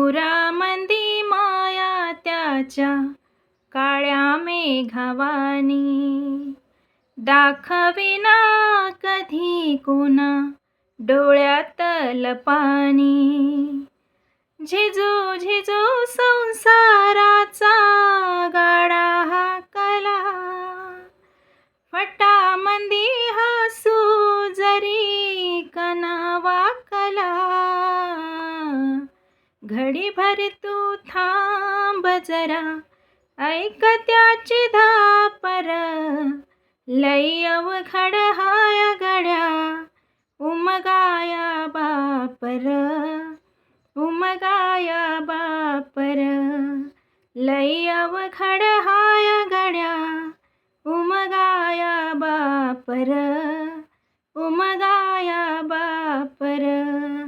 पुरामंदी माया त्याच्या काळ्या मेघावानी, दाखविना कधी कोणा डोळ्यातल पाणी. झिजू झिजू संसाराचा गाडा हाकला, फटामंदी हसू जरी कणा वाकला. घडीभर तू थांब जरा, ऐक त्याची धापर, लई अवघड हाय गड्या उमगाया बापर. उमगाया बापर, लई अवघड हाय गड्या उमगाया बापर. उमगाया बापर.